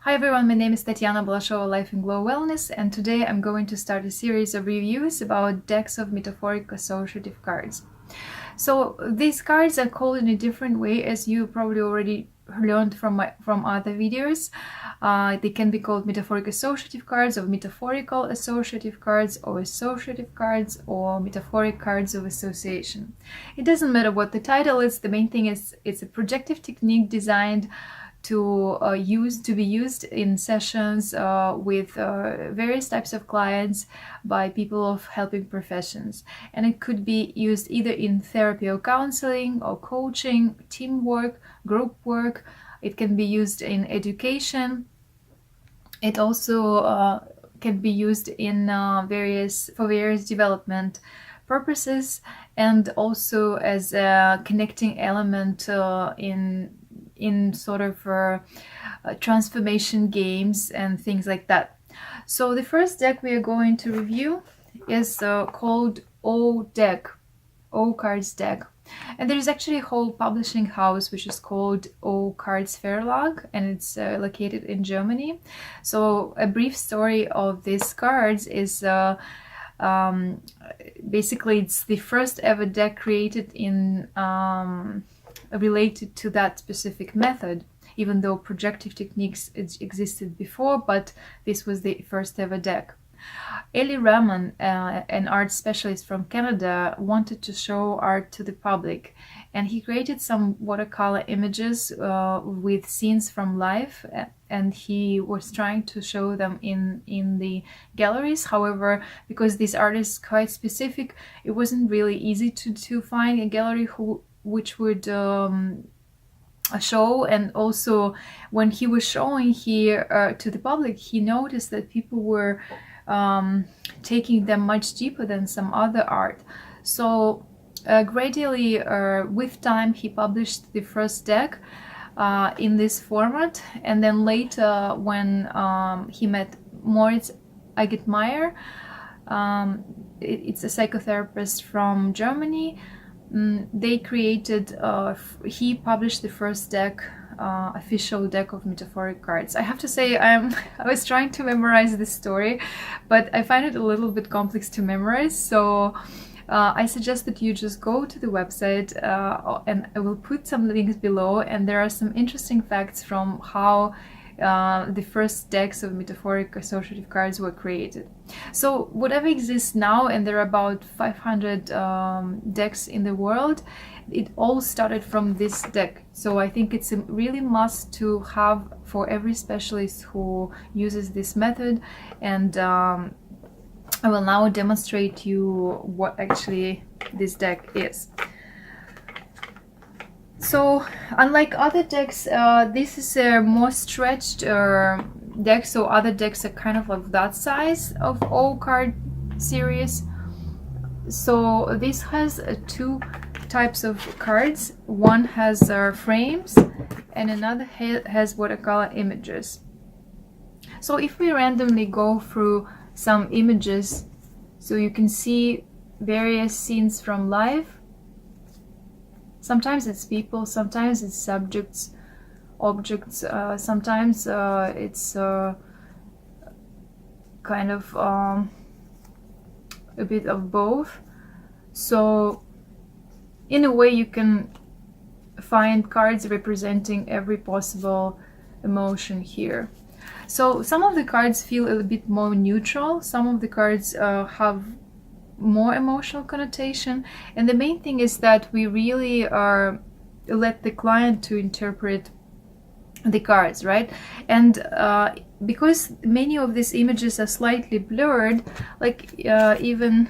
Hi everyone, my name is Tatiana Balashova, LifeinGlow Wellness, and today I'm going to start a series of reviews about decks of Metaphorical Associative Cards. So these cards are called in a different way, as you probably already learned from other videos. They can be called Metaphorical Associative Cards, or Metaphorical Associative Cards, or Associative Cards, or Metaphoric Cards of Association. It doesn't matter what the title is, the main thing is it's a projective technique designed to be used in sessions with various types of clients by people of helping professions, and it could be used either in therapy or counseling or coaching, teamwork, group work. It can be used in education. It also can be used in various development purposes, and also as a connecting element in sort of transformation games and things like that. So the first deck we are going to review is called oh-cards deck, and there's actually a whole publishing house which is called oh-cards Verlag, and it's located in Germany. So a brief story of these cards is basically it's the first ever deck created in related to that specific method, even though projective techniques existed before, but this was the first ever deck. Eli Rahman, an art specialist from Canada, wanted to show art to the public, and he created some watercolor images with scenes from life, and he was trying to show them in the galleries. However, because this art is quite specific, it wasn't really easy to find a gallery which would show. And also when he was showing here to the public, he noticed that people were taking them much deeper than some other art. So gradually with time he published the first deck in this format, and then later when he met Moritz Agetmeier, it's a psychotherapist from Germany. They created, he published the first deck, official deck of metaphoric cards. I have to say I was trying to memorize this story, but I find it a little bit complex to memorize, so I suggest that you just go to the website, and I will put some links below, and there are some interesting facts from how the first decks of metaphoric associative cards were created. So whatever exists now, and there are about 500 decks in the world, it all started from this deck. So I think it's a really must to have for every specialist who uses this method, and I will now demonstrate you what actually this deck is. So unlike other decks, this is a more stretched deck, so other decks are kind of like that size of all card series. So this has two types of cards. One has frames and another has watercolor images. So if we randomly go through some images, so you can see various scenes from life. Sometimes it's people, sometimes it's subjects, objects, sometimes it's kind of a bit of both. So in a way you can find cards representing every possible emotion here. So some of the cards feel a bit more neutral, some of the cards have more emotional connotation, and the main thing is that we really let the client to interpret the cards, right? And because many of these images are slightly blurred, like even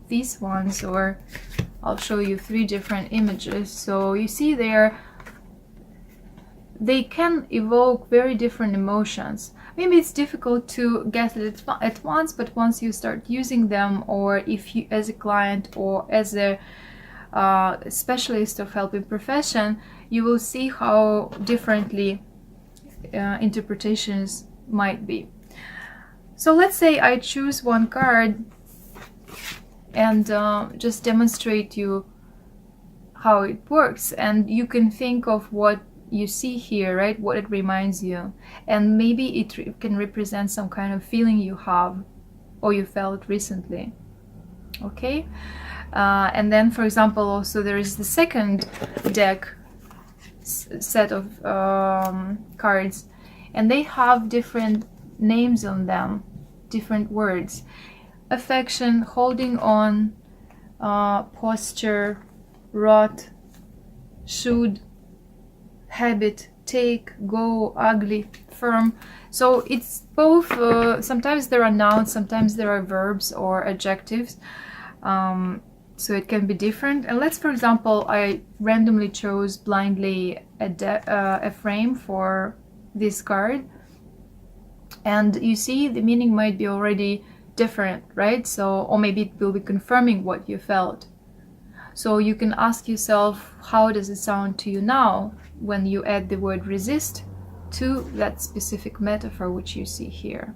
these ones, or I'll show you 3 different images. So you see they can evoke very different emotions. Maybe it's difficult to get it at once, but once you start using them, or if you as a client or as a specialist of helping profession, you will see how differently interpretations might be. So let's say I choose one card and just demonstrate you how it works, and you can think of what you see here, right, what it reminds you, and maybe it can represent some kind of feeling you have or you felt recently. Okay, and then, for example, also there is the second deck set of cards, and they have different names on them, different words: affection, holding on, posture, rot, should, habit, take, go, ugly, firm. So it's both, sometimes there are nouns, sometimes there are verbs or adjectives, so it can be different. And let's, for example, I randomly chose blindly a frame for this card, and you see the meaning might be already different, right? So, or maybe it will be confirming what you felt. So you can ask yourself, how does it sound to you now when you add the word resist to that specific metaphor which you see here?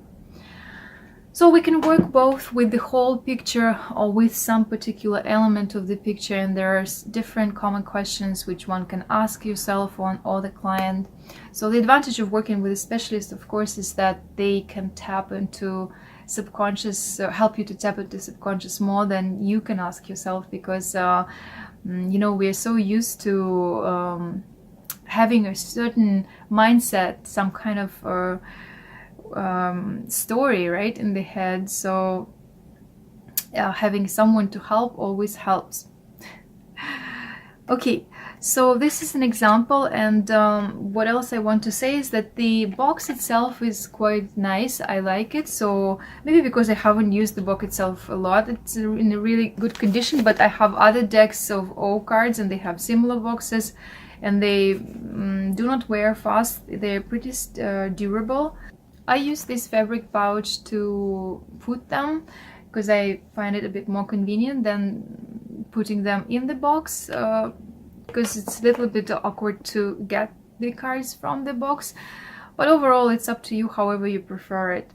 So we can work both with the whole picture or with some particular element of the picture, and there are different common questions which one can ask yourself or the client. So the advantage of working with a specialist, of course, is that they can tap into subconscious, help you to tap into subconscious more than you can ask yourself, because you know, we are so used to having a certain mindset, some kind of story, right, in the head. So having someone to help always helps. Okay, so this is an example, and what else I want to say is that the box itself is quite nice. I like it. So maybe because I haven't used the box itself a lot, it's in a really good condition, but I have other decks of O cards and they have similar boxes, and they do not wear fast. They're pretty durable. I use this fabric pouch to put them because I find it a bit more convenient than putting them in the box, because it's a little bit awkward to get the cards from the box. But overall, it's up to you, however you prefer it.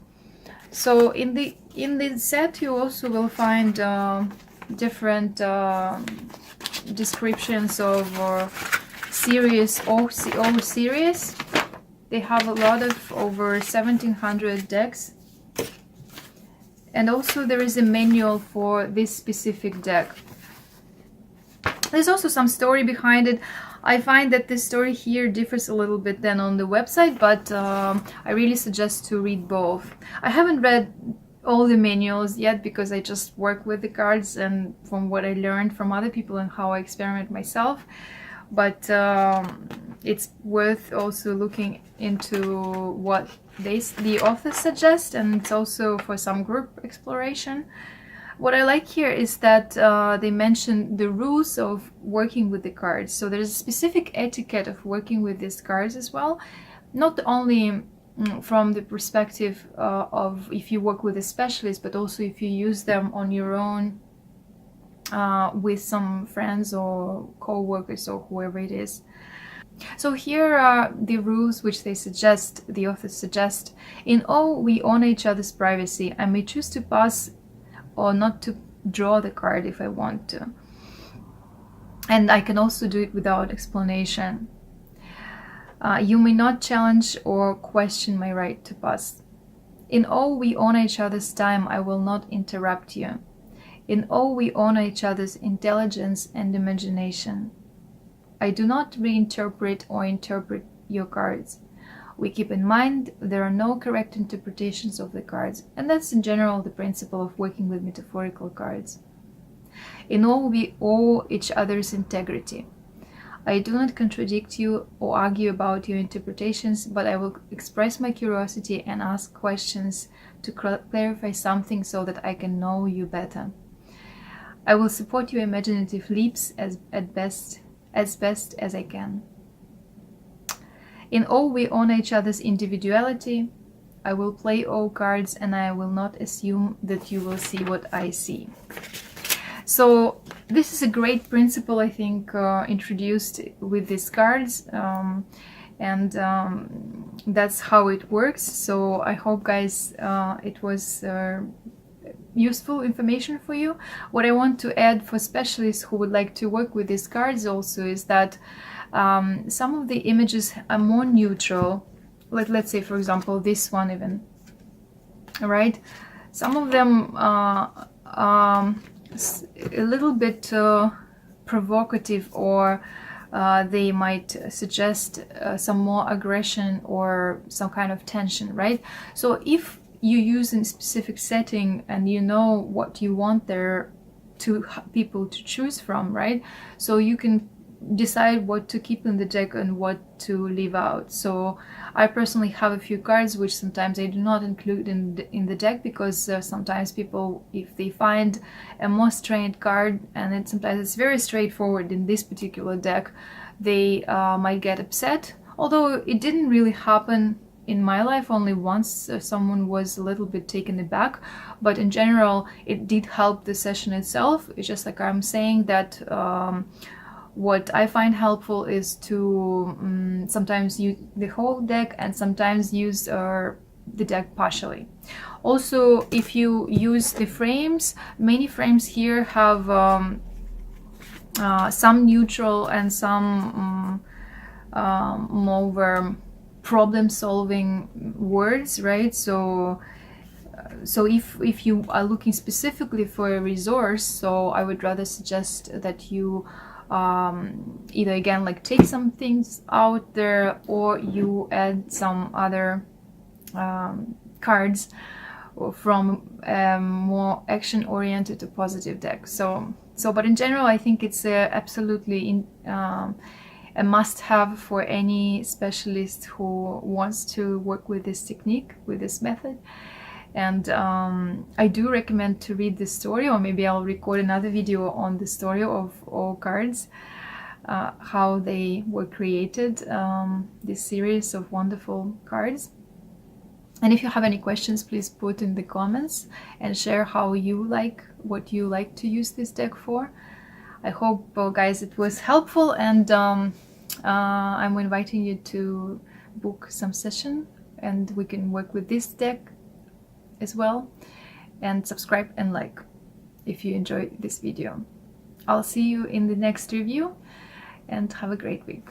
So in the set, you also will find different descriptions of series or series. They have a lot of over 1700 decks, and also there is a manual for this specific deck. There's also some story behind it. I find that the story here differs a little bit than on the website, but I really suggest to read both. I haven't read all the manuals yet because I just work with the cards and from what I learned from other people and how I experiment myself. But it's worth also looking into what the authors suggest, and it's also for some group exploration. What I like here is that they mention the rules of working with the cards. So there's a specific etiquette of working with these cards as well, not only from the perspective of if you work with a specialist, but also if you use them on your own with some friends or co-workers or whoever it is. So here are the rules which they suggest, the authors suggest. In O, we honor each other's privacy. I may choose to pass or not to draw the card if I want to. And I can also do it without explanation. You may not challenge or question my right to pass. In O, we honor each other's time. I will not interrupt you. In O, we honor each other's intelligence and imagination. I do not reinterpret or interpret your cards. We keep in mind there are no correct interpretations of the cards, and that's in general the principle of working with metaphorical cards. In O, we owe each other's integrity. I do not contradict you or argue about your interpretations, but I will express my curiosity and ask questions to clarify something so that I can know you better. I will support your imaginative leaps as best as I can. In O, we honor each other's individuality. I will play O cards and I will not assume that you will see what I see. So this is a great principle, I think, introduced with these cards, and that's how it works. So I hope, guys, it was useful information for you. What I want to add for specialists who would like to work with these cards also is that some of the images are more neutral. Like, let's say, for example, this one even, right? Some of them are a little bit provocative, or they might suggest some more aggression or some kind of tension, right? So if you use in a specific setting and you know what you want there to people to choose from, right? So you can decide what to keep in the deck and what to leave out. So I personally have a few cards which sometimes I do not include in the deck, because sometimes people, if they find a more strained card and sometimes it's very straightforward in this particular deck, they might get upset. Although it didn't really happen in my life, only once someone was a little bit taken aback, but in general it did help the session itself. It's just like I'm saying that what I find helpful is to sometimes use the whole deck and sometimes use the deck partially. Also, if you use the frames, many frames here have some neutral and some more problem-solving words, right? So if you are looking specifically for a resource, so I would rather suggest that you either again like take some things out there, or you add some other cards from a more action-oriented to positive deck. But in general, I think it's absolutely a must-have for any specialist who wants to work with this technique, with this method. And I do recommend to read the story, or maybe I'll record another video on the story of all cards, how they were created, this series of wonderful cards. And if you have any questions, please put in the comments and share what you like to use this deck for. I hope, guys, it was helpful, and I'm inviting you to book some session and we can work with this deck as well. And subscribe and like if you enjoyed this video. I'll see you in the next review, and have a great week.